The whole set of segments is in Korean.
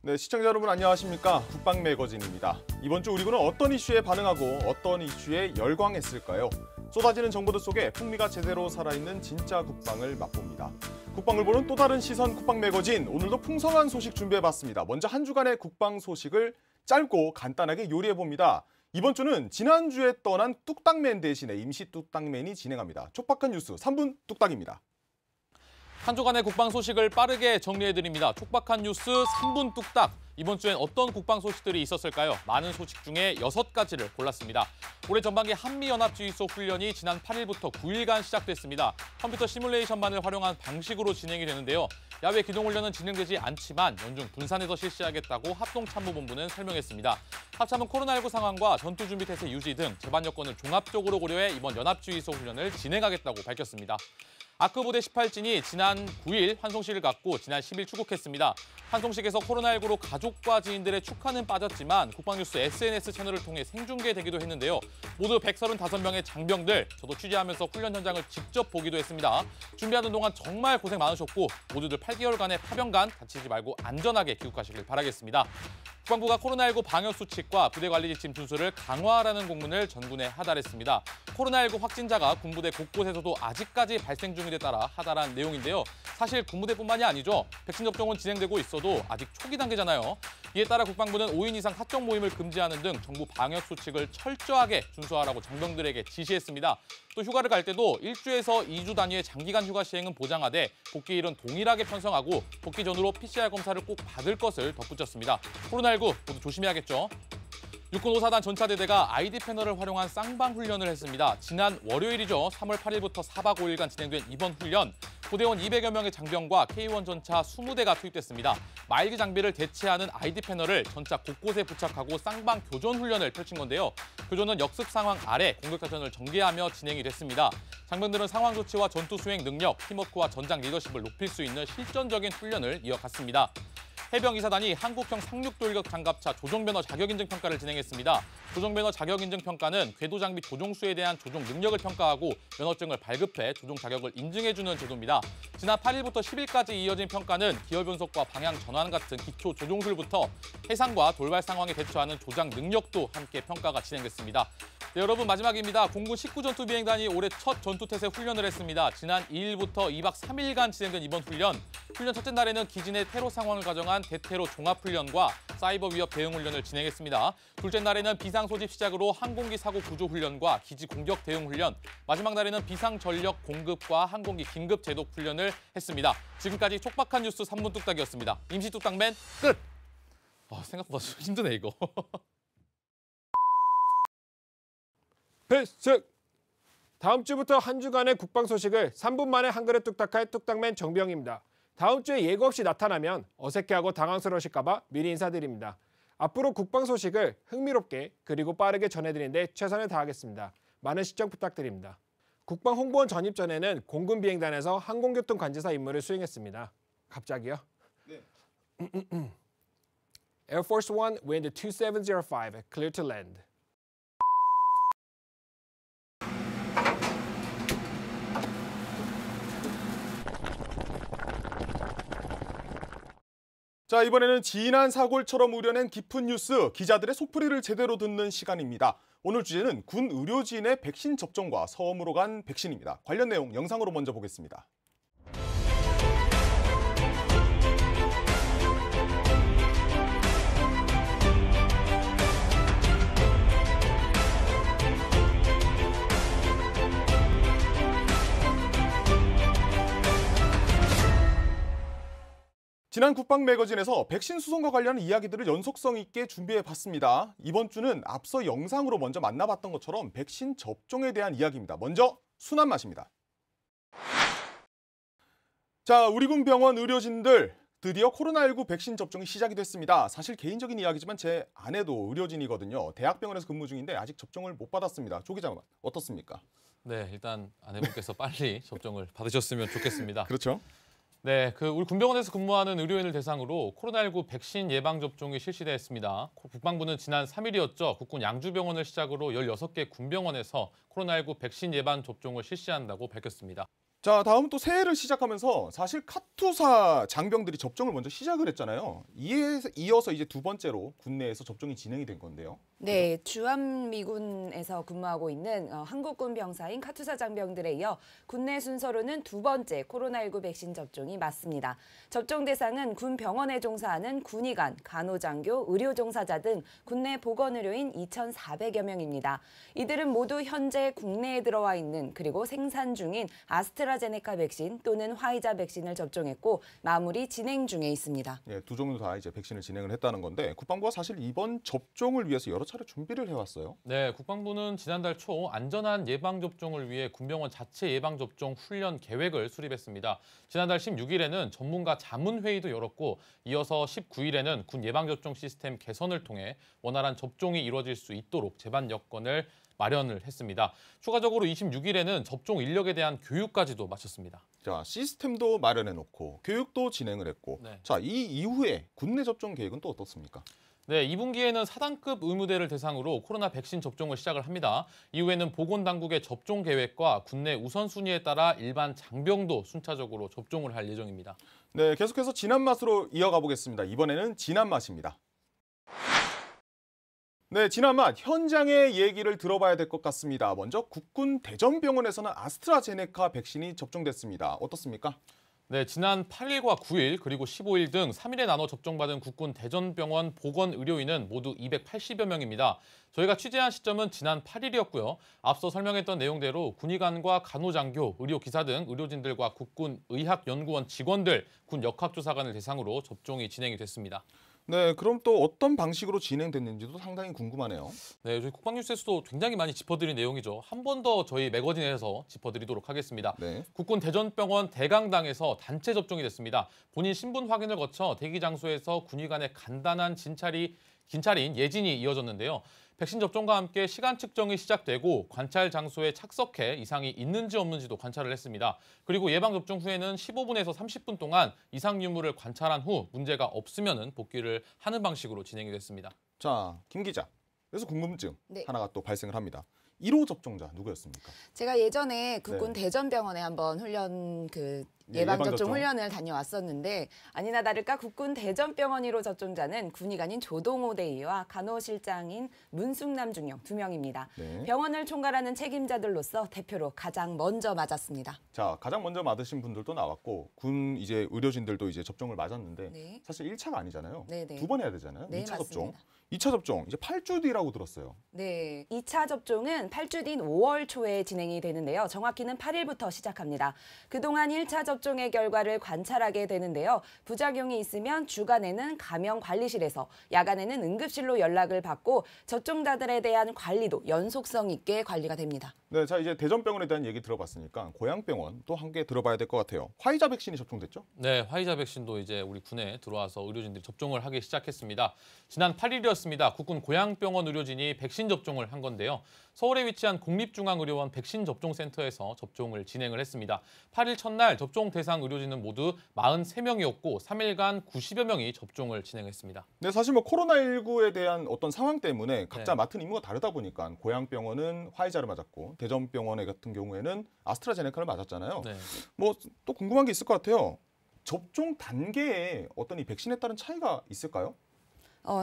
네, 시청자 여러분 안녕하십니까? 국방 매거진입니다. 이번 주 우리 군은 어떤 이슈에 반응하고 어떤 이슈에 열광했을까요? 쏟아지는 정보들 속에 풍미가 제대로 살아있는 진짜 국방을 맛봅니다. 국방을 보는 또 다른 시선 국방 매거진, 오늘도 풍성한 소식 준비해봤습니다. 먼저 한 주간의 국방 소식을 짧고 간단하게 요리해봅니다. 이번 주는 지난주에 떠난 뚝딱맨 대신에 임시 뚝딱맨이 진행합니다. 촉박한 뉴스 3분 뚝딱입니다. 한 주간의 국방 소식을 빠르게 정리해드립니다. 촉박한 뉴스 3분 뚝딱. 이번 주엔 어떤 국방 소식들이 있었을까요? 많은 소식 중에 6가지를 골랐습니다. 올해 전반기 한미연합지휘소 훈련이 지난 8일부터 9일간 시작됐습니다. 컴퓨터 시뮬레이션만을 활용한 방식으로 진행이 되는데요. 야외 기동훈련은 진행되지 않지만 연중 분산해서 실시하겠다고 합동참모본부는 설명했습니다. 합참은 코로나19 상황과 전투준비태세 유지 등 제반 여건을 종합적으로 고려해 이번 연합지휘소 훈련을 진행하겠다고 밝혔습니다. 아크부대 18진이 지난 9일 환송식을 갖고 지난 10일 출국했습니다. 환송식에서 코로나19로 가족과 지인들의 축하는 빠졌지만 국방뉴스 SNS 채널을 통해 생중계되기도 했는데요. 모두 135명의 장병들, 저도 취재하면서 훈련 현장을 직접 보기도 했습니다. 준비하는 동안 정말 고생 많으셨고 모두들 8개월간의 파병간 다치지 말고 안전하게 귀국하시길 바라겠습니다. 국방부가 코로나19 방역수칙과 부대관리 지침 준수를 강화하라는 공문을 전군에 하달했습니다. 코로나19 확진자가 군부대 곳곳에서도 아직까지 발생 중에 따라 하달한 내용인데요. 사실 군부대뿐만이 아니죠. 백신 접종은 진행되고 있어도 아직 초기 단계잖아요. 이에 따라 국방부는 5인 이상 사적 모임을 금지하는 등 정부 방역 수칙을 철저하게 준수하라고 장병들에게 지시했습니다. 또 휴가를 갈 때도 1주에서 2주 단위의 장기간 휴가 시행은 보장하되 복귀일은 동일하게 편성하고 복귀 전후로 PCR 검사를 꼭 받을 것을 덧붙였습니다. 코로나19 모두 조심해야겠죠. 육군 5사단 전차대대가 아이디 패널을 활용한 쌍방 훈련을 했습니다. 지난 월요일이죠. 3월 8일부터 4박 5일간 진행된 이번 훈련, 부대원 200여 명의 장병과 K1 전차 20대가 투입됐습니다. 마일기 장비를 대체하는 아이디 패널을 전차 곳곳에 부착하고 쌍방 교전 훈련을 펼친 건데요. 교전은 역습 상황 아래 공격 작전을 전개하며 진행이 됐습니다. 장병들은 상황 조치와 전투 수행 능력, 팀워크와 전장 리더십을 높일 수 있는 실전적인 훈련을 이어갔습니다. 해병 2사단이 한국형 상륙돌격 장갑차 조종면허 자격인증 평가를 진행했습니다. 조종면허 자격인증 평가는 궤도 장비 조종수에 대한 조종 능력을 평가하고 면허증을 발급해 조종 자격을 인증해주는 제도입니다. 지난 8일부터 10일까지 이어진 평가는 기어 변속과 방향 전환 같은 기초 조종술부터 해상과 돌발 상황에 대처하는 조작 능력도 함께 평가가 진행됐습니다. 네, 여러분 마지막입니다. 공군 19전투비행단이 올해 첫 전투태세 훈련을 했습니다. 지난 2일부터 2박 3일간 진행된 이번 훈련 첫째 날에는 기진의 테러 상황을 가정한 대테러 종합훈련과 사이버 위협 대응 훈련을 진행했습니다. 둘째 날에는 비상 소집 시작으로 항공기 사고 구조 훈련과 기지 공격 대응 훈련, 마지막 날에는 비상 전력 공급과 항공기 긴급 제독 훈련을 했습니다. 지금까지 촉박한 뉴스 3분 뚝딱이었습니다. 임시 뚝딱맨 끝! 생각보다 힘드네 이거. 필승! 다음 주부터 한 주간의 국방 소식을 3분 만에 한 그릇 뚝딱할 뚝딱맨 정병입니다. 다음 주에 예고 없이 나타나면 어색해하고 당황스러우실까 봐 미리 인사드립니다. 앞으로 국방 소식을 흥미롭게 그리고 빠르게 전해드리는 데 최선을 다하겠습니다. 많은 시청 부탁드립니다. 국방 홍보원 전입 전에는 공군 비행단에서 항공교통 관제사 임무를 수행했습니다. 갑자기요? 네. Air Force One, wind 2705, clear to land. 자, 이번에는 지난 사골처럼 우려낸 깊은 뉴스, 기자들의 속풀이를 제대로 듣는 시간입니다. 오늘 주제는 군 의료진의 백신 접종과 섬으로 간 백신입니다. 관련 내용 영상으로 먼저 보겠습니다. 지난 국방 매거진에서 백신 수송과 관련한 이야기들을 연속성 있게 준비해봤습니다. 이번 주는 앞서 영상으로 먼저 만나봤던 것처럼 백신 접종에 대한 이야기입니다. 먼저 순한 맛입니다. 자, 우리 군 병원 의료진들 드디어 코로나19 백신 접종이 시작이 됐습니다. 사실 개인적인 이야기지만 제 아내도 의료진이거든요. 대학병원에서 근무 중인데 아직 접종을 못 받았습니다. 조 기자 어떻습니까? 네, 일단 아내분께서 빨리 접종을 받으셨으면 좋겠습니다. 그렇죠. 네, 우리 군병원에서 근무하는 의료인을 대상으로 코로나19 백신 예방 접종이 실시됐습니다. 국방부는 지난 3일이었죠. 국군 양주병원을 시작으로 16개 군병원에서 코로나19 백신 예방 접종을 실시한다고 밝혔습니다. 자, 다음 또 새해를 시작하면서 사실 카투사 장병들이 접종을 먼저 시작을 했잖아요. 이어서 이제 두 번째로 국내에서 접종이 진행이 된 건데요. 네, 주한미군에서 근무하고 있는 한국군 병사인 카투사 장병들에 이어 국내 순서로는 두 번째 코로나19 백신 접종이 맞습니다. 접종 대상은 군 병원에 종사하는 군의관, 간호장교, 의료종사자 등 국내 보건의료인 2,400여 명입니다. 이들은 모두 현재 국내에 들어와 있는 그리고 생산 중인 아스트라제네카 백신 또는 화이자 백신을 접종했고 마무리 진행 중에 있습니다. 예, 두 종류 다 이제 백신을 진행을 했다는 건데 국방부가 사실 이번 접종을 위해서 여러 차례 준비를 해왔어요. 네, 국방부는 지난달 초 안전한 예방접종을 위해 군병원 자체 예방접종 훈련 계획을 수립했습니다. 지난달 16일에는 전문가 자문회의도 열었고 이어서 19일에는 군 예방접종 시스템 개선을 통해 원활한 접종이 이루어질 수 있도록 제반 여건을 마련을 했습니다. 추가적으로 26일에는 접종 인력에 대한 교육까지도 마쳤습니다. 자, 시스템도 마련해 놓고 교육도 진행을 했고 네. 자, 이 이후에 국내 접종 계획은 또 어떻습니까? 네, 2분기에는 4단급 의무대를 대상으로 코로나 백신 접종을 시작을 합니다. 이후에는 보건당국의 접종 계획과 국내 우선순위에 따라 일반 장병도 순차적으로 접종을 할 예정입니다. 네, 계속해서 진한 맛으로 이어가 보겠습니다. 이번에는 진한 맛입니다. 네, 진한 맛 현장의 얘기를 들어봐야 될 것 같습니다. 먼저 국군 대전병원에서는 아스트라제네카 백신이 접종됐습니다. 어떻습니까? 네, 지난 8일과 9일 그리고 15일 등 3일에 나눠 접종받은 국군 대전병원 보건의료인은 모두 280여 명입니다. 저희가 취재한 시점은 지난 8일이었고요. 앞서 설명했던 내용대로 군의관과 간호장교, 의료기사 등 의료진들과 국군 의학연구원 직원들, 군 역학조사관을 대상으로 접종이 진행이 됐습니다. 네, 그럼 또 어떤 방식으로 진행됐는지도 상당히 궁금하네요. 네, 저희 국방뉴스에서도 굉장히 많이 짚어드린 내용이죠. 한 번 더 저희 매거진에서 짚어드리도록 하겠습니다. 네. 국군 대전병원 대강당에서 단체 접종이 됐습니다. 본인 신분 확인을 거쳐 대기 장소에서 군의관의 간단한 긴차린 예진이 이어졌는데요. 백신 접종과 함께 시간 측정이 시작되고 관찰 장소에 착석해 이상이 있는지 없는지도 관찰을 했습니다. 그리고 예방접종 후에는 15분에서 30분 동안 이상 유무를 관찰한 후 문제가 없으면 복귀를 하는 방식으로 진행이 됐습니다. 자, 김 기자. 그래서 궁금증 네. 하나가 또 발생을 합니다. 1호 접종자 누구였습니까? 제가 예전에 국군 네. 대전병원에 한번 예, 예방접종 예방접종. 훈련을 다녀왔었는데 아니나 다를까 국군 대전병원 1호 접종자는 군의관인 조동호 대위와 간호실장인 문숙남 중령 2명입니다. 네. 병원을 총괄하는 책임자들로서 대표로 가장 먼저 맞았습니다. 자, 가장 먼저 맞으신 분들도 나왔고 군 이제 의료진들도 이제 접종을 맞았는데 네. 사실 1차가 아니잖아요. 네네. 두 번 해야 되잖아요. 네, 2차 접종. 맞습니다. 2차 접종 이제 8주 뒤라고 들었어요. 네, 2차 접종은 8주 뒤인 5월 초에 진행이 되는데요. 정확히는 8일부터 시작합니다. 그동안 1차 접종의 결과를 관찰하게 되는데요. 부작용이 있으면 주간에는 감염관리실에서, 야간에는 응급실로 연락을 받고 접종자들에 대한 관리도 연속성 있게 관리가 됩니다. 네, 자 이제 대전병원에 대한 얘기 들어봤으니까 고양병원 또 함께 들어봐야 될 것 같아요. 화이자 백신이 접종됐죠? 네, 화이자 백신도 이제 우리 군에 들어와서 의료진들이 접종을 하기 시작했습니다. 지난 8일이었습니다. 국군 고양병원 의료진이 백신 접종을 한 건데요. 서울에 위치한 국립중앙의료원 백신 접종센터에서 접종을 진행을 했습니다. 8일 첫날 접종 대상 의료진은 모두 43명이었고 3일간 90여 명이 접종을 진행했습니다. 네, 사실 뭐 코로나19에 대한 어떤 상황 때문에 각자 네. 맡은 임무가 다르다 보니까 고양병원은 화이자를 맞았고 대전병원의 같은 경우에는 아스트라제네카를 맞았잖아요. 네. 뭐 또 궁금한 게 있을 것 같아요. 접종 단계에 어떤 이 백신에 따른 차이가 있을까요?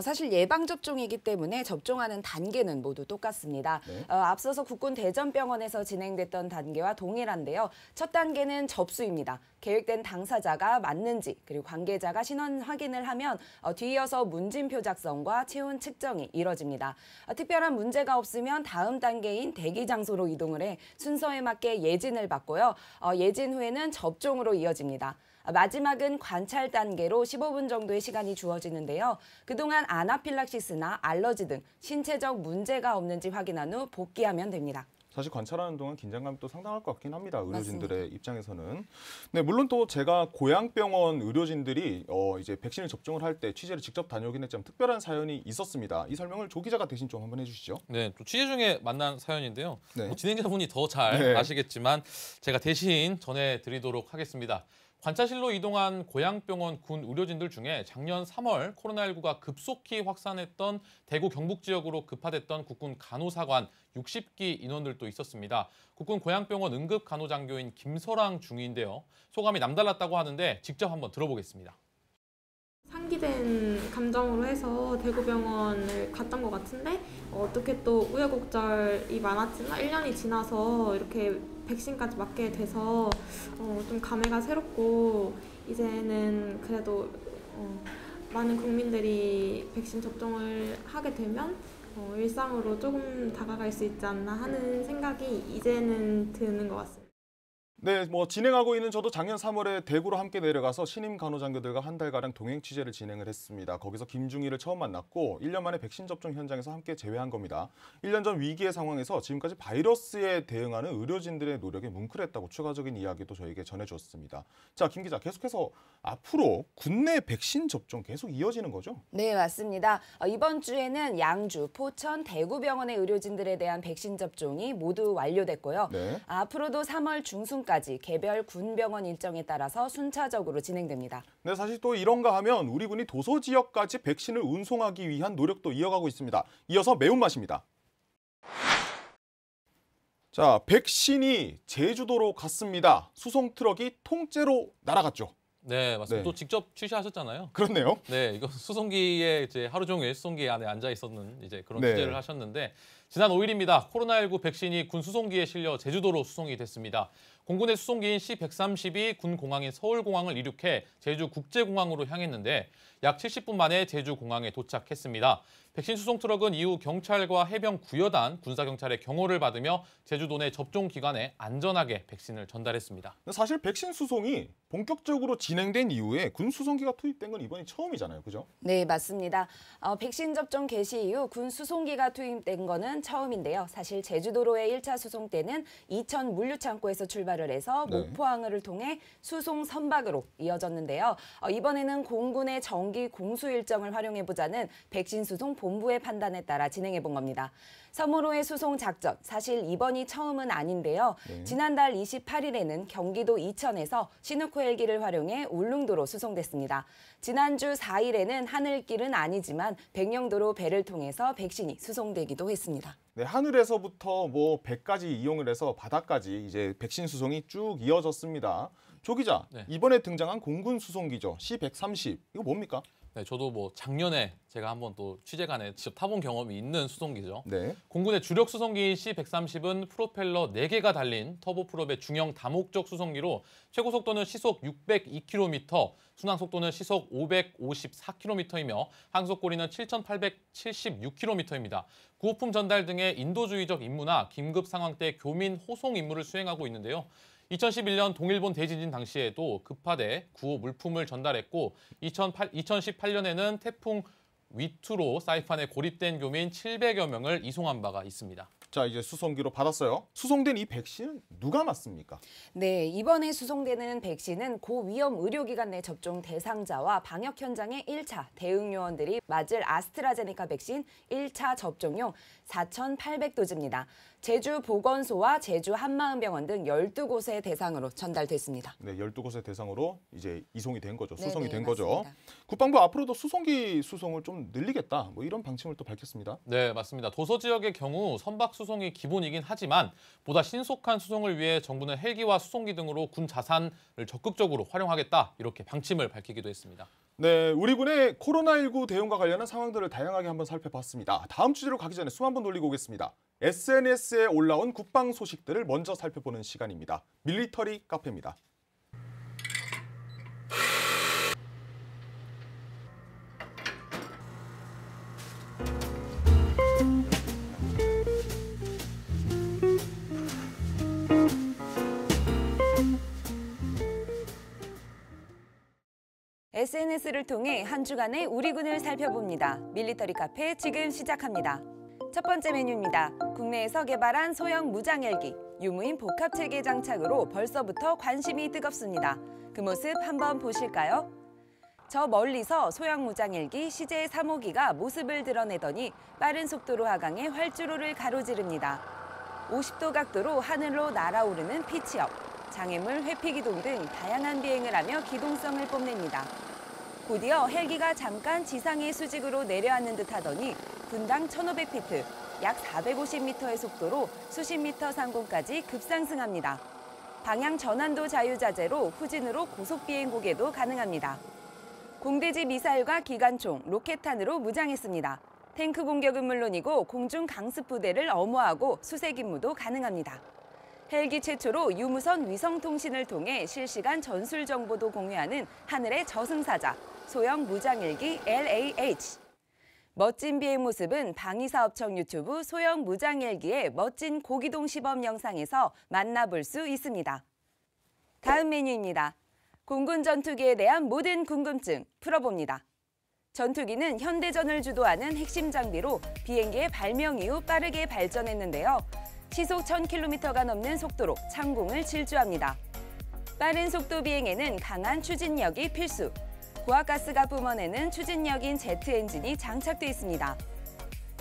사실 예방접종이기 때문에 접종하는 단계는 모두 똑같습니다. 네. 앞서서 국군 대전병원에서 진행됐던 단계와 동일한데요. 첫 단계는 접수입니다. 계획된 당사자가 맞는지 그리고 관계자가 신원 확인을 하면 뒤이어서 문진표 작성과 체온 측정이 이뤄집니다. 특별한 문제가 없으면 다음 단계인 대기 장소로 이동을 해 순서에 맞게 예진을 받고요. 예진 후에는 접종으로 이어집니다. 마지막은 관찰 단계로 15분 정도의 시간이 주어지는데요. 그동안 아나필락시스나 알러지 등 신체적 문제가 없는지 확인한 후 복귀하면 됩니다. 사실 관찰하는 동안 긴장감이 또 상당할 것 같긴 합니다. 의료진들의 맞습니다. 입장에서는. 네, 물론 또 제가 고양병원 의료진들이 이제 백신을 접종을 할 때 취재를 직접 다녀오긴 했지만 특별한 사연이 있었습니다. 이 설명을 조 기자가 대신 좀 한번 해주시죠. 네, 또 취재 중에 만난 사연인데요. 네. 뭐 진행자분이 더 잘 네. 아시겠지만 제가 대신 전해드리도록 하겠습니다. 관찰실로 이동한 고양병원 군 의료진들 중에 작년 3월 코로나19가 급속히 확산했던 대구 경북 지역으로 급파됐던 국군 간호사관 60기 인원들도 있었습니다. 국군 고양병원 응급간호장교인 김설왕 중위인데요. 소감이 남달랐다고 하는데 직접 한번 들어보겠습니다. 상기된 감정으로 해서 대구병원을 갔던 것 같은데 어떻게 또 우여곡절이 많았지만 1년이 지나서 이렇게 백신까지 맞게 돼서 좀 감회가 새롭고 이제는 그래도 많은 국민들이 백신 접종을 하게 되면 일상으로 조금 다가갈 수 있지 않나 하는 생각이 이제는 드는 것 같습니다. 네, 진행하고 있는 저도 작년 3월에 대구로 함께 내려가서 신임 간호장교들과 한 달가량 동행 취재를 진행을 했습니다. 거기서 김중희를 처음 만났고 1년 만에 백신 접종 현장에서 함께 재회한 겁니다. 1년 전 위기의 상황에서 지금까지 바이러스에 대응하는 의료진들의 노력에 뭉클했다고 추가적인 이야기도 저에게 전해줬습니다. 자, 김 기자, 계속해서 앞으로 국내 백신 접종 계속 이어지는 거죠? 네, 맞습니다. 이번 주에는 양주, 포천, 대구병원의 의료진들에 대한 백신 접종이 모두 완료됐고요. 네. 앞으로도 3월 중순까지 개별 군병원 일정에 따라서 순차적으로 진행됩니다. 네, 사실 또 이런가 하면 우리 군이 도서 지역까지 백신을 운송하기 위한 노력도 이어가고 있습니다. 이어서 매운맛입니다. 자, 백신이 제주도로 갔습니다. 수송 트럭이 통째로 날아갔죠. 네, 맞습니다. 네. 또 직접 취재하셨잖아요. 그렇네요. 네, 이거 수송기에 이제 하루 종일 수송기 안에 앉아 있었는 이제 그런 네. 취재를 하셨는데 지난 5일입니다. 코로나19 백신이 군 수송기에 실려 제주도로 수송이 됐습니다. 공군의 수송기인 C-130이 군 공항인 서울공항을 이륙해 제주 국제공항으로 향했는데 약 70분 만에 제주 공항에 도착했습니다. 백신 수송 트럭은 이후 경찰과 해병 구여단, 군사경찰의 경호를 받으며 제주도 내 접종 기관에 안전하게 백신을 전달했습니다. 사실 백신 수송이 본격적으로 진행된 이후에 군 수송기가 투입된 건 이번이 처음이잖아요. 그죠? 네, 맞습니다. 백신 접종 개시 이후 군 수송기가 투입된 거는 처음인데요. 사실 제주도로의 1차 수송 때는 이천 물류창고에서 출발을 해서 네. 목포항을 통해 수송 선박으로 이어졌는데요. 이번에는 공군의 정기 공수 일정을 활용해보자는 백신 수송 본부의 판단에 따라 진행해본 겁니다. 섬으로의 수송 작전, 사실 이번이 처음은 아닌데요. 네. 지난달 28일에는 경기도 이천에서 시누코 헬기를 활용해 울릉도로 수송됐습니다. 지난주 4일에는 하늘길은 아니지만 백령도로 배를 통해서 백신이 수송되기도 했습니다. 네, 하늘에서부터 배까지 이용을 해서 바다까지 이제 백신 수송이 쭉 이어졌습니다. 조 기자, 네. 이번에 등장한 공군 수송기죠. C-130. 이거 뭡니까? 네, 저도 작년에 제가 한번 또 취재관에 직접 타본 경험이 있는 수송기죠. 네. 공군의 주력 수송기인 C-130은 프로펠러 4개가 달린 터보프롭의 중형 다목적 수송기로 최고 속도는 시속 602km, 순항 속도는 시속 554km이며 항속거리는 7,876km입니다. 구호품 전달 등의 인도주의적 임무나 긴급 상황 때 교민 호송 임무를 수행하고 있는데요. 2011년 동일본 대지진 당시에도 급파돼 구호 물품을 전달했고 2018년에는 태풍 위투로 사이판에 고립된 교민 700여 명을 이송한 바가 있습니다. 자, 이제 수송기로 받았어요. 수송된 이 백신은 누가 맞습니까? 네, 이번에 수송되는 백신은 고위험 의료기관 내 접종 대상자와 방역 현장의 1차 대응 요원들이 맞을 아스트라제네카 백신 1차 접종용 4,800도즈입니다. 제주 보건소와 제주 한마음병원 등 12곳의 대상으로 전달됐습니다. 네, 12곳의 대상으로 이제 이송이 된 거죠. 수송이 네네, 된 거죠. 맞습니다. 국방부 앞으로도 수송기 수송을 좀 늘리겠다. 이런 방침을 또 밝혔습니다. 네, 맞습니다. 도서 지역의 경우 선박 수송이 기본이긴 하지만 보다 신속한 수송을 위해 정부는 헬기와 수송기 등으로 군 자산을 적극적으로 활용하겠다. 이렇게 방침을 밝히기도 했습니다. 네, 우리 군의 코로나19 대응과 관련한 상황들을 다양하게 한번 살펴봤습니다. 다음 주제로 가기 전에 숨 한번 돌리고 오겠습니다. SNS에 올라온 국방 소식들을 먼저 살펴보는 시간입니다. 밀리터리 카페입니다. SNS를 통해 한 주간의 우리 군을 살펴봅니다. 밀리터리 카페 지금 시작합니다. 첫 번째 메뉴입니다. 국내에서 개발한 소형 무장헬기, 유무인 복합체계 장착으로 벌써부터 관심이 뜨겁습니다. 그 모습 한번 보실까요? 저 멀리서 소형 무장헬기 CJ 3호기가 모습을 드러내더니 빠른 속도로 하강해 활주로를 가로지릅니다. 50도 각도로 하늘로 날아오르는 피치업. 장애물 회피기동 등 다양한 비행을 하며 기동성을 뽐냅니다. 곧이어 헬기가 잠깐 지상의 수직으로 내려앉는 듯 하더니 분당 1,500피트, 약 450m의 속도로 수십 미터 상공까지 급상승합니다. 방향 전환도 자유자재로 후진으로 고속 비행고개도 가능합니다. 공대지 미사일과 기관총, 로켓탄으로 무장했습니다. 탱크 공격은 물론이고 공중 강습 부대를 엄호하고 수색 임무도 가능합니다. 헬기 최초로 유무선 위성통신을 통해 실시간 전술 정보도 공유하는 하늘의 저승사자, 소형 무장헬기 LAH. 멋진 비행 모습은 방위사업청 유튜브 소형 무장헬기의 멋진 고기동 시범 영상에서 만나볼 수 있습니다. 다음 메뉴입니다. 공군 전투기에 대한 모든 궁금증 풀어봅니다. 전투기는 현대전을 주도하는 핵심 장비로 비행기의 발명 이후 빠르게 발전했는데요. 시속 1000km가 넘는 속도로 창공을 질주합니다. 빠른 속도 비행에는 강한 추진력이 필수. 고압가스가 뿜어내는 추진력인 제트 엔진이 장착돼 있습니다.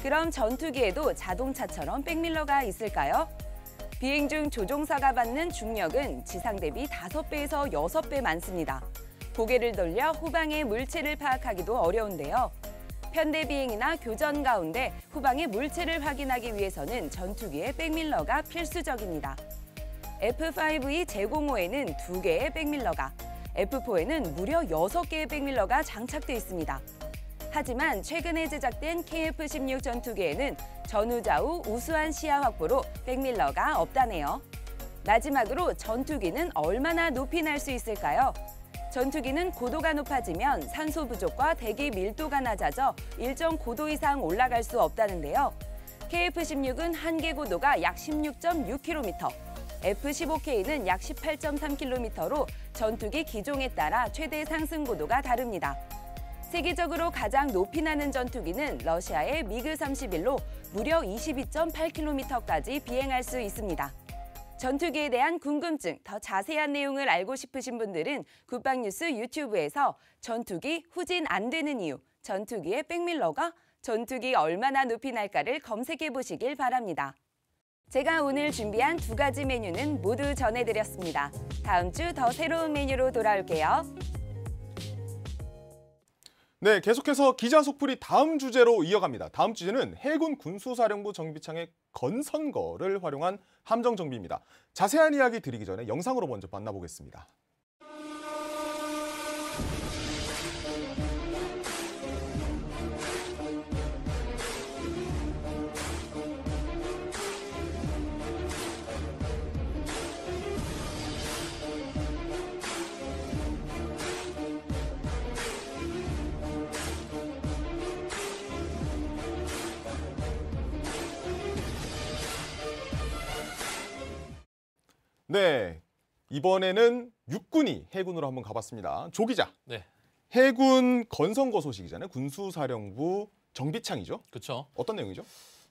그럼 전투기에도 자동차처럼 백밀러가 있을까요? 비행 중 조종사가 받는 중력은 지상 대비 5배에서 6배 많습니다. 고개를 돌려 후방의 물체를 파악하기도 어려운데요. 편대 비행이나 교전 가운데 후방의 물체를 확인하기 위해서는 전투기의 백밀러가 필수적입니다. F5E 제공호에는 2개의 백밀러가, F4에는 무려 6개의 백밀러가 장착돼 있습니다. 하지만 최근에 제작된 KF-16 전투기에는 전후좌우 우수한 시야 확보로 백밀러가 없다네요. 마지막으로 전투기는 얼마나 높이 날 수 있을까요? 전투기는 고도가 높아지면 산소 부족과 대기 밀도가 낮아져 일정 고도 이상 올라갈 수 없다는데요. KF-16은 한계 고도가 약 16.6km, F-15K는 약 18.3km로 전투기 기종에 따라 최대 상승 고도가 다릅니다. 세계적으로 가장 높이 나는 전투기는 러시아의 미그-31로 무려 22.8km까지 비행할 수 있습니다. 전투기에 대한 궁금증, 더 자세한 내용을 알고 싶으신 분들은 국방뉴스 유튜브에서 전투기 후진 안 되는 이유, 전투기의 백밀러가, 전투기 얼마나 높이 날까를 검색해 보시길 바랍니다. 제가 오늘 준비한 2가지 메뉴는 모두 전해드렸습니다. 다음 주 더 새로운 메뉴로 돌아올게요. 네, 계속해서 기자 속풀이 다음 주제로 이어갑니다. 다음 주제는 해군 군수사령부 정비창의 건선거를 활용한 함정 정비입니다. 자세한 이야기 드리기 전에 영상으로 먼저 만나보겠습니다. 네, 이번에는 육군이 해군으로 한번 가봤습니다. 조 기자, 네, 해군 건선거 소식이잖아요. 군수사령부 정비창이죠. 그렇죠. 어떤 내용이죠?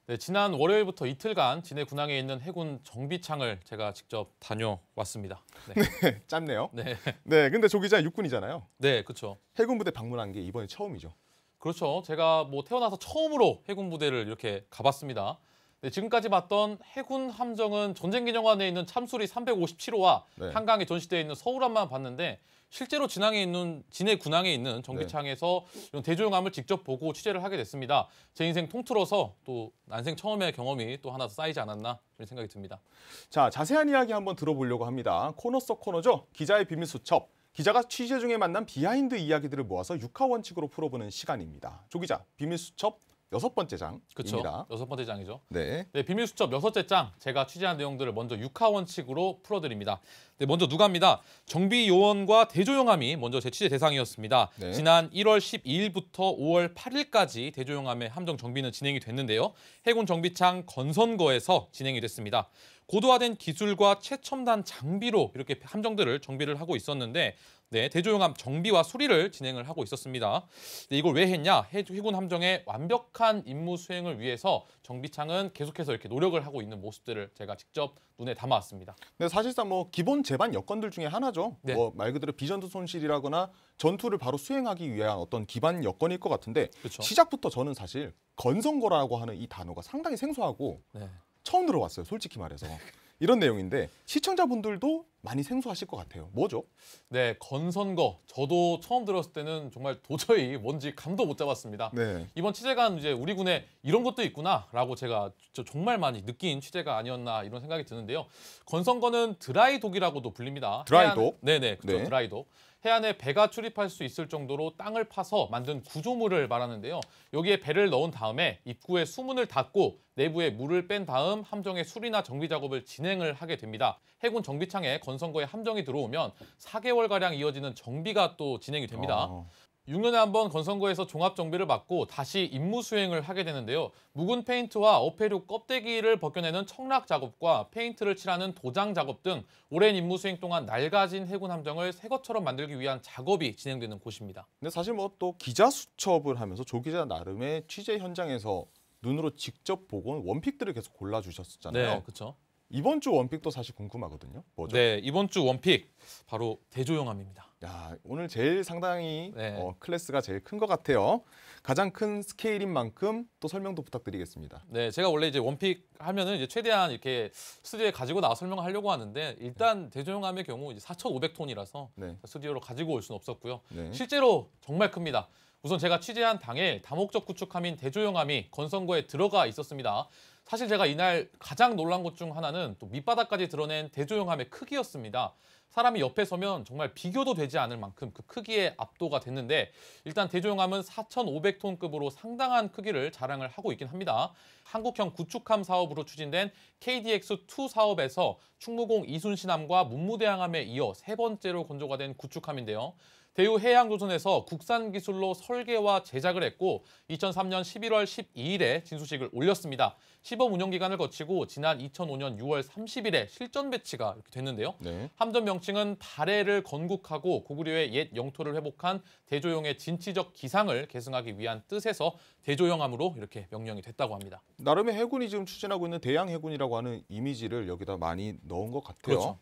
네, 지난 월요일부터 이틀간 진해 군항에 있는 해군 정비창을 제가 직접 다녀왔습니다. 네, 짧네요. 네, 네, 근데 조 기자 육군이잖아요. 네, 그렇죠. 해군 부대 방문한 게 이번이 처음이죠. 그렇죠. 제가 뭐 태어나서 처음으로 해군 부대를 이렇게 가봤습니다. 네, 지금까지 봤던 해군 함정은 전쟁기념관에 있는 참수리 357호와 네. 한강에 전시되어 있는 서울함만 봤는데 실제로 진해 군항에 있는 정비창에서 이런 대조영함을 직접 보고 취재를 하게 됐습니다. 제 인생 통틀어서 또 난생 처음의 경험이 또 하나 더 쌓이지 않았나 이런 생각이 듭니다. 자, 자세한 이야기 한번 들어보려고 합니다. 코너 속 코너죠. 기자의 비밀 수첩. 기자가 취재 중에 만난 비하인드 이야기들을 모아서 육하원칙으로 풀어보는 시간입니다. 조 기자, 비밀 수첩 6번째 장입니다. 그렇죠. 6번째 장이죠. 네. 네, 비밀 수첩 6째 장, 제가 취재한 내용들을 먼저 육하원칙으로 풀어드립니다. 네, 먼저 누가입니다. 정비요원과 대조영함이 먼저 제 취재 대상이었습니다. 네. 지난 1월 12일부터 5월 8일까지 대조영함의 함정 정비는 진행이 됐는데요. 해군 정비창 건선거에서 진행이 됐습니다. 고도화된 기술과 최첨단 장비로 이렇게 함정들을 정비를 하고 있었는데 네, 대조영함 정비와 수리를 진행을 하고 있었습니다. 네, 이걸 왜 했냐? 해군 함정의 완벽한 임무 수행을 위해서 정비창은 계속해서 이렇게 노력을 하고 있는 모습들을 제가 직접 눈에 담아왔습니다. 네, 사실상 뭐 기본 제반 여건들 중에 하나죠. 네. 뭐 말 그대로 비전투 손실이라거나 전투를 바로 수행하기 위한 어떤 기반 여건일 것 같은데 그렇죠. 시작부터 저는 사실 건선거라고 하는 이 단어가 상당히 생소하고 네. 처음 들어봤어요. 솔직히 말해서. 이런 내용인데 시청자분들도 많이 생소하실 것 같아요. 뭐죠? 네, 건선거. 저도 처음 들었을 때는 정말 도저히 뭔지 감도 못 잡았습니다. 네. 이번 취재가 이제 우리 군에 이런 것도 있구나라고 제가 정말 많이 느낀 취재가 아니었나 이런 생각이 드는데요. 건선거는 드라이독이라고도 불립니다. 드라이독? 네네, 그렇죠. 네. 드라이독. 해안에 배가 출입할 수 있을 정도로 땅을 파서 만든 구조물을 말하는데요. 여기에 배를 넣은 다음에 입구에 수문을 닫고 내부에 물을 뺀 다음 함정의 수리나 정비 작업을 진행을 하게 됩니다. 해군 정비창에 건선거에 함정이 들어오면 4개월가량 이어지는 정비가 또 진행이 됩니다. 6년에 한 번 건선거에서 종합 정비를 받고 다시 임무 수행을 하게 되는데요. 묵은 페인트와 어패류 껍데기를 벗겨내는 청락 작업과 페인트를 칠하는 도장 작업 등 오랜 임무 수행 동안 낡아진 해군 함정을 새 것처럼 만들기 위한 작업이 진행되는 곳입니다. 근데 사실 뭐 또 기자 수첩을 하면서 조 기자 나름의 취재 현장에서 눈으로 직접 보고 온 원픽들을 계속 골라주셨었잖아요. 네, 그렇죠. 이번 주 원픽도 사실 궁금하거든요. 뭐죠? 네, 이번 주 원픽 바로 대조영함입니다. 야, 오늘 제일 상당히 네. 클래스가 제일 큰 것 같아요. 가장 큰 스케일인 만큼 또 설명도 부탁드리겠습니다. 네, 제가 원래 이제 원픽 하면은 이제 최대한 이렇게 스튜디오에 가지고 나와 설명하려고 하는데 일단 대조영함의 경우 이제 4,500톤이라서 네. 스튜디오로 가지고 올 수는 없었고요. 네. 실제로 정말 큽니다. 우선 제가 취재한 당일 다목적 구축함인 대조영함이 건선거에 들어가 있었습니다. 사실 제가 이날 가장 놀란 것 중 하나는 또 밑바닥까지 드러낸 대조영함의 크기였습니다. 사람이 옆에 서면 정말 비교도 되지 않을 만큼 그 크기에 압도가 됐는데 일단 대조영함은 4,500톤급으로 상당한 크기를 자랑을 하고 있긴 합니다. 한국형 구축함 사업으로 추진된 KDX2 사업에서 충무공 이순신함과 문무대항함에 이어 세 번째로 건조가 된 구축함인데요. 대우해양조선에서 국산 기술로 설계와 제작을 했고 2003년 11월 12일에 진수식을 올렸습니다. 시범 운영 기간을 거치고 지난 2005년 6월 30일에 실전 배치가 이렇게 됐는데요. 네. 함정 명칭은 발해를 건국하고 고구려의 옛 영토를 회복한 대조영의 진취적 기상을 계승하기 위한 뜻에서 대조영함으로 이렇게 명명이 됐다고 합니다. 나름의 해군이 지금 추진하고 있는 대양 해군이라고 하는 이미지를 여기다 많이 넣은 것 같아요. 그렇죠.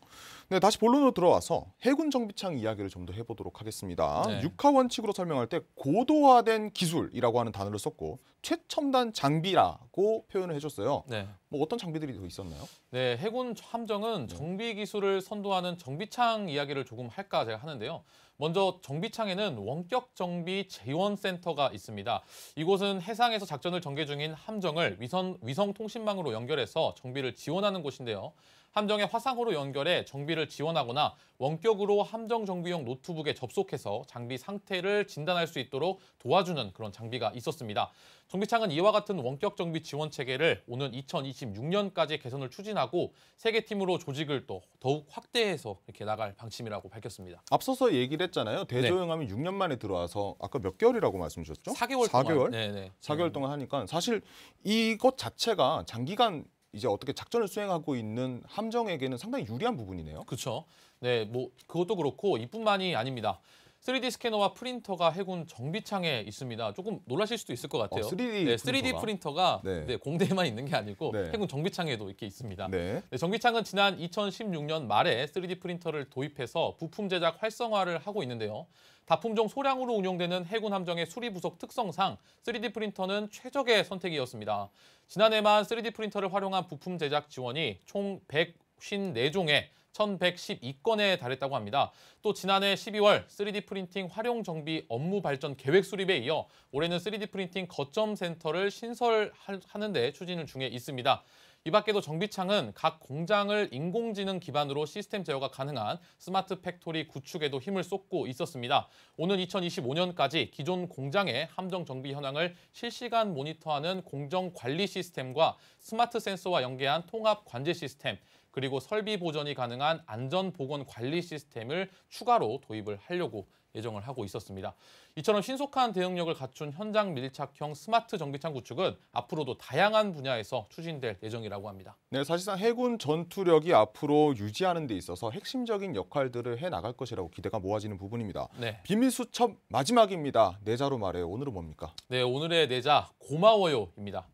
네, 다시 본론으로 들어와서 해군 정비창 이야기를 좀 더 해보도록 하겠습니다. 네. 육하 원칙으로 설명할 때 고도화된 기술이라고 하는 단어를 썼고 최첨단 장비라고 표현을 해줬어요. 네. 뭐 어떤 장비들이 더 있었나요? 네, 해군 함정은 정비 기술을 선도하는 정비창 이야기를 조금 할까 제가 하는데요. 먼저 정비창에는 원격 정비 재원센터가 있습니다. 이곳은 해상에서 작전을 전개 중인 함정을 위성 통신망으로 연결해서 정비를 지원하는 곳인데요. 함정의 화상으로 연결해 정비를 지원하거나 원격으로 함정 정비용 노트북에 접속해서 장비 상태를 진단할 수 있도록 도와주는 그런 장비가 있었습니다. 정비창은 이와 같은 원격 정비 지원 체계를 오는 2026년까지 개선을 추진하고 세 개 팀으로 조직을 또 더욱 확대해서 이렇게 나갈 방침이라고 밝혔습니다. 앞서서 얘기를 했잖아요. 대조영함이 6년 만에 들어와서 아까 몇 개월이라고 말씀 주셨죠? 4개월 4개월? 동안. 네네. 4개월 동안 하니까 사실 이것 자체가 장기간 이제 어떻게 작전을 수행하고 있는 함정에게는 상당히 유리한 부분이네요. 그렇죠. 네, 뭐 그것도 그렇고 이뿐만이 아닙니다. 3D 스캐너와 프린터가 해군 정비창에 있습니다. 조금 놀라실 수도 있을 것 같아요. 3D 네, 3D 프린터가 네. 네, 공대에만 있는 게 아니고 네. 해군 정비창에도 이렇게 있습니다. 네. 네, 정비창은 지난 2016년 말에 3D 프린터를 도입해서 부품 제작 활성화를 하고 있는데요. 다품종 소량으로 운용되는 해군 함정의 수리 부속 특성상 3D 프린터는 최적의 선택이었습니다. 지난해만 3D 프린터를 활용한 부품 제작 지원이 총 154종에 1,112건에 달했다고 합니다. 또 지난해 12월 3D 프린팅 활용 정비 업무 발전 계획 수립에 이어 올해는 3D 프린팅 거점 센터를 신설하는 데 추진 중에 있습니다. 이 밖에도 정비창은 각 공장을 인공지능 기반으로 시스템 제어가 가능한 스마트 팩토리 구축에도 힘을 쏟고 있었습니다. 오는 2025년까지 기존 공장의 함정 정비 현황을 실시간 모니터하는 공정 관리 시스템과 스마트 센서와 연계한 통합 관제 시스템, 그리고 설비 보전이 가능한 안전 보건 관리 시스템을 추가로 도입을 하려고 예정을 하고 있었습니다. 이처럼 신속한 대응력을 갖춘 현장 밀착형 스마트 정비창 구축은 앞으로도 다양한 분야에서 추진될 예정이라고 합니다. 네, 사실상 해군 전투력이 앞으로 유지하는 데 있어서 핵심적인 역할들을 해나갈 것이라고 기대가 모아지는 부분입니다. 네. 비밀 수첩 마지막입니다. 내자로 말해요. 오늘은 뭡니까? 네, 오늘의 내자 고마워요입니다.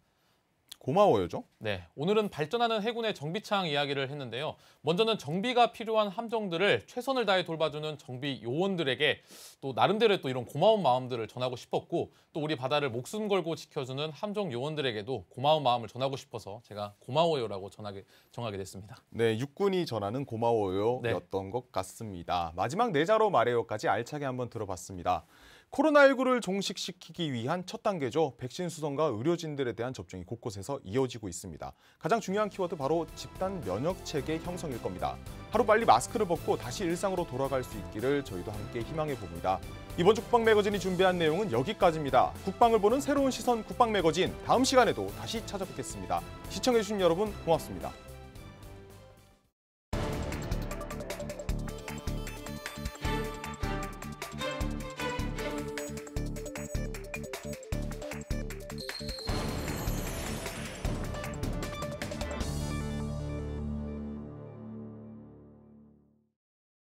고마워요죠? 네, 오늘은 발전하는 해군의 정비창 이야기를 했는데요. 먼저는 정비가 필요한 함정들을 최선을 다해 돌봐주는 정비 요원들에게 또 나름대로의 또 이런 고마운 마음들을 전하고 싶었고, 또 우리 바다를 목숨 걸고 지켜주는 함정 요원들에게도 고마운 마음을 전하고 싶어서 제가 고마워요라고 정하게 됐습니다. 네, 육군이 전하는 고마워요였던 것 같습니다. 마지막 네 자로 말해요까지 알차게 한번 들어봤습니다. 코로나19를 종식시키기 위한 첫 단계죠. 백신 수송과 의료진들에 대한 접종이 곳곳에서 이어지고 있습니다. 가장 중요한 키워드 바로 집단 면역 체계 형성일 겁니다. 하루빨리 마스크를 벗고 다시 일상으로 돌아갈 수 있기를 저희도 함께 희망해 봅니다. 이번 주 국방 매거진이 준비한 내용은 여기까지입니다. 국방을 보는 새로운 시선 국방 매거진, 다음 시간에도 다시 찾아뵙겠습니다. 시청해 주신 여러분 고맙습니다.